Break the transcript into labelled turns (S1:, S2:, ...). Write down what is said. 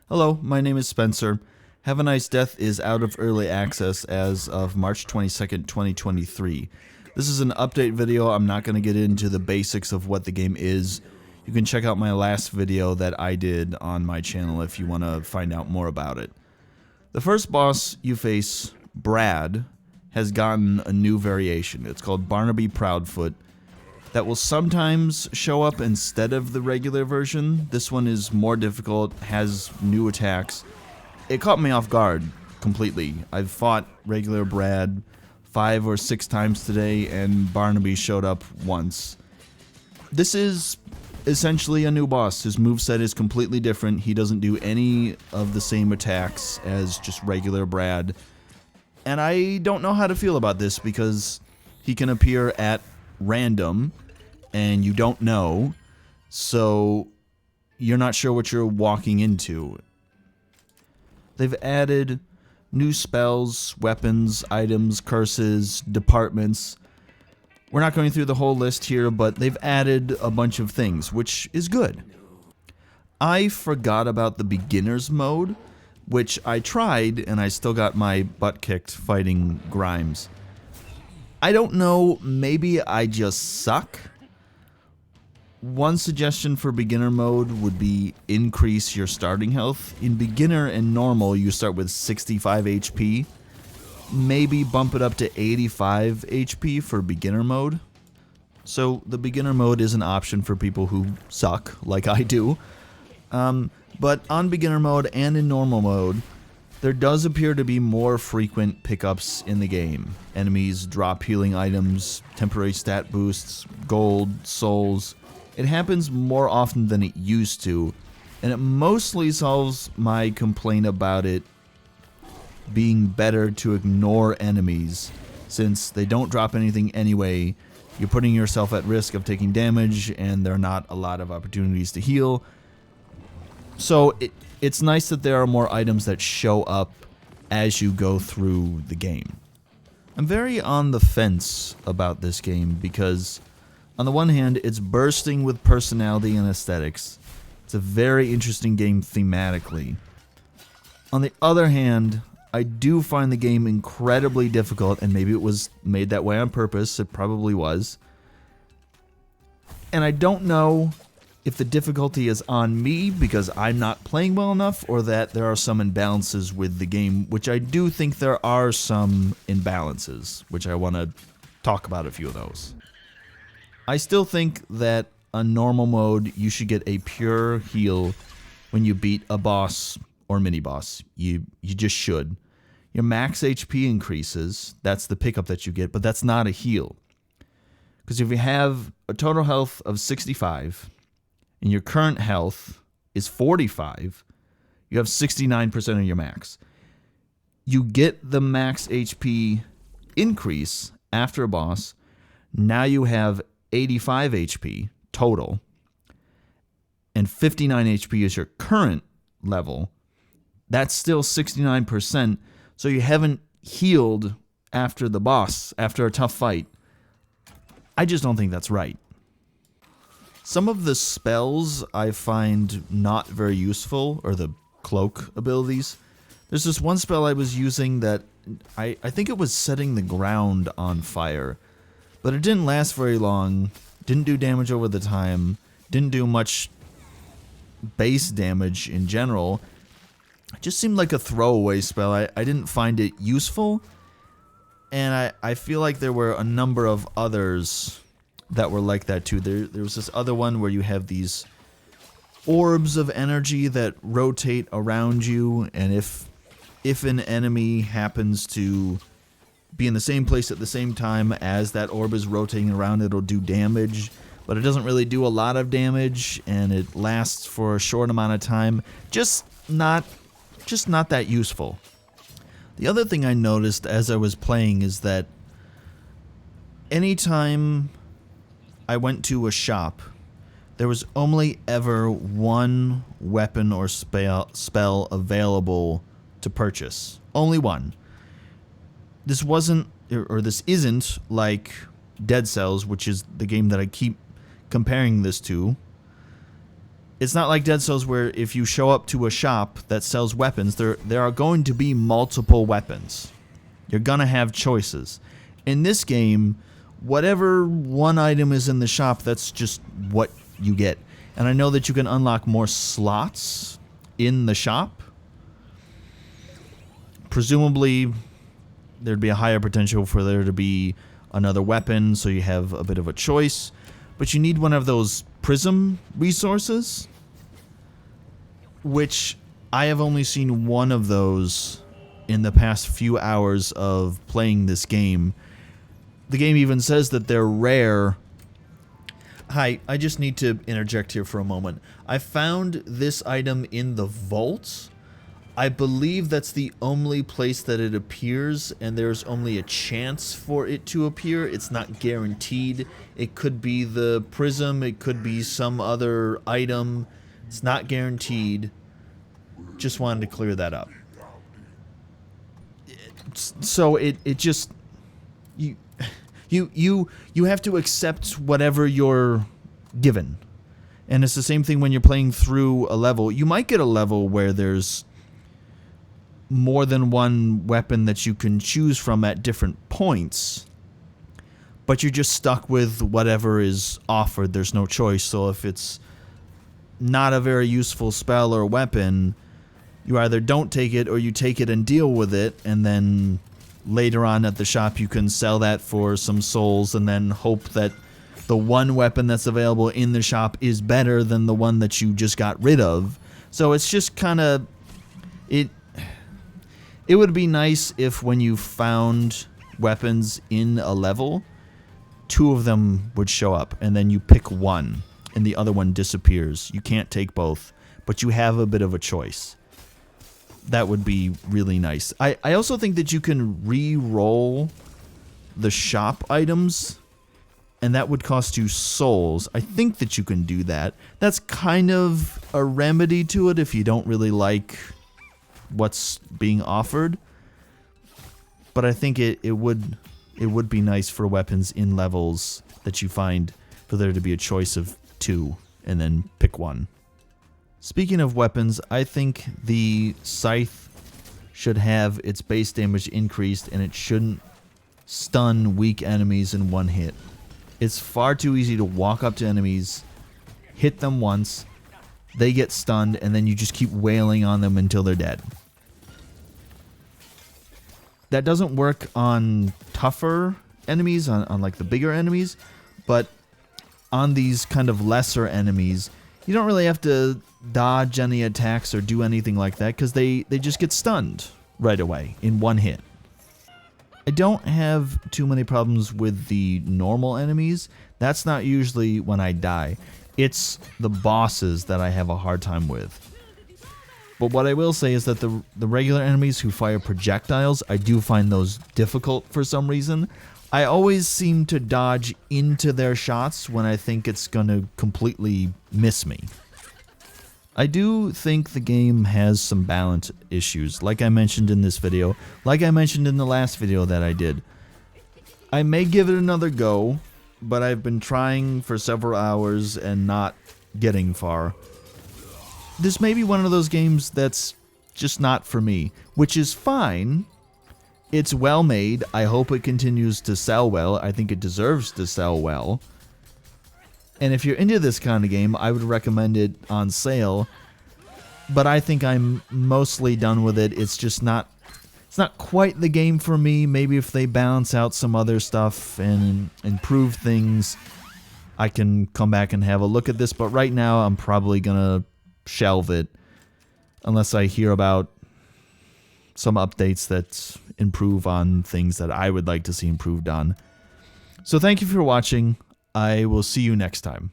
S1: Hello, my name is Spencer. Have a Nice Death is out of early access as of March 22nd, 2023. This is an update video. I'm not going to get into the basics of what the game is. You can check out my last video that I did on my channel if you want to find out more about it. The first boss you face, Brad, has gotten a new variation. It's called Barnaby Proudfoot. That will sometimes show up instead of the regular version. This one is more difficult, has new attacks. It caught me off guard completely. I've fought regular Brad 5 or 6 times today, and Barnaby showed up once. This is essentially a new boss. His moveset is completely different. He doesn't do any of the same attacks as just regular Brad. And I don't know how to feel about this because he can appear at random and you don't know, so you're not sure what you're walking into. They've added new spells, weapons, items, curses, departments. We're not going through the whole list here, but they've added a bunch of things, which is good. I forgot about the beginner's mode, which I tried and I still got my butt kicked fighting Grimes. I don't know, maybe I just suck. One suggestion for beginner mode would be increase your starting health. In beginner and normal, you start with 65 HP. Maybe bump it up to 85 HP for beginner mode. So the beginner mode is an option for people who suck, like I do. But on beginner mode and in normal mode, there does appear to be more frequent pickups in the game. Enemies drop healing items, temporary stat boosts, gold, souls. It happens more often than it used to, and it mostly solves my complaint about it being better to ignore enemies, since they don't drop anything anyway. You're putting yourself at risk of taking damage, and there are not a lot of opportunities to heal. So it's nice that there are more items that show up as you go through the game. I'm very on the fence about this game because, on the one hand, it's bursting with personality and aesthetics. It's a very interesting game thematically. On the other hand, I do find the game incredibly difficult, and maybe it was made that way on purpose. It probably was. And I don't know if the difficulty is on me because I'm not playing well enough, or that there are some imbalances with the game, which I do think there are some imbalances, which I want to talk about a few of those. I still think that on normal mode, you should get a pure heal when you beat a boss or mini-boss. You just should. Your max HP increases, that's the pickup that you get, but that's not a heal. Because if you have a total health of 65, and your current health is 45, you have 69% of your max. You get the max HP increase after a boss. Now you have 85 HP total, and 59 HP is your current level. That's still 69%, so you haven't healed after the boss, after a tough fight. I just don't think that's right. Some of the spells I find not very useful, or the cloak abilities. There's this one spell I was using that I think it was setting the ground on fire, but it didn't last very long, didn't do damage over the time, didn't do much base damage in general. It just seemed like a throwaway spell. I didn't find it useful, and I feel like there were a number of others that were like that too. There was this other one where you have these orbs of energy that rotate around you, and if an enemy happens to be in the same place at the same time as that orb is rotating around, it'll do damage, but it doesn't really do a lot of damage, and it lasts for a short amount of time. Just not that useful. The other thing I noticed as I was playing is that anytime I went to a shop, there was only ever one weapon or spell available to purchase. Only one. This isn't like Dead Cells, which is the game that I keep comparing this to. It's not like Dead Cells where if you show up to a shop that sells weapons, there are going to be multiple weapons. You're gonna have choices. In this game, whatever one item is in the shop, that's just what you get. And I know that you can unlock more slots in the shop. Presumably, there'd be a higher potential for there to be another weapon, so you have a bit of a choice. But you need one of those prism resources, which I have only seen one of those in the past few hours of playing this game. The game even says that they're rare. Hi, I just need to interject here for a moment. I found this item in the vault. I believe that's the only place that it appears, and there's only a chance for it to appear. It's not guaranteed. It could be the prism, it could be some other item. It's not guaranteed. Just wanted to clear that up. So it just you have to accept whatever you're given. And it's the same thing when you're playing through a level. You might get a level where there's more than one weapon that you can choose from at different points, but you're just stuck with whatever is offered. There's no choice. So if it's not a very useful spell or weapon, you either don't take it or you take it and deal with it, and then later on at the shop you can sell that for some souls and then hope that the one weapon that's available in the shop is better than the one that you just got rid of. So it's just kind of... It would be nice if when you found weapons in a level, two of them would show up, and then you pick one, and the other one disappears. You can't take both, but you have a bit of a choice. That would be really nice. I also think that you can re-roll the shop items, and that would cost you souls. I think that you can do that. That's kind of a remedy to it if you don't really like what's being offered, but I think it would be nice for weapons in levels that you find for there to be a choice of two and then pick one. Speaking of weapons, I think the scythe should have its base damage increased, and it shouldn't stun weak enemies in one hit. It's far too easy to walk up to enemies, hit them once, they get stunned, and then you just keep wailing on them until they're dead. That doesn't work on tougher enemies, on like the bigger enemies, but on these kind of lesser enemies, you don't really have to dodge any attacks or do anything like that because they just get stunned right away in one hit. I don't have too many problems with the normal enemies. That's not usually when I die. It's the bosses that I have a hard time with. But what I will say is that the regular enemies who fire projectiles, I do find those difficult for some reason. I always seem to dodge into their shots when I think it's going to completely miss me. I do think the game has some balance issues, like I mentioned in this video, like I mentioned in the last video that I did. I may give it another go, but I've been trying for several hours and not getting far. This may be one of those games that's just not for me, which is fine. It's well made. I hope it continues to sell well. I think it deserves to sell well. And if you're into this kind of game, I would recommend it on sale. But I think I'm mostly done with it. It's just not... It's not quite the game for me. Maybe if they balance out some other stuff and improve things, I can come back and have a look at this. But right now, I'm probably gonna shelve it unless I hear about some updates that improve on things that I would like to see improved on. So thank you for watching. I will see you next time.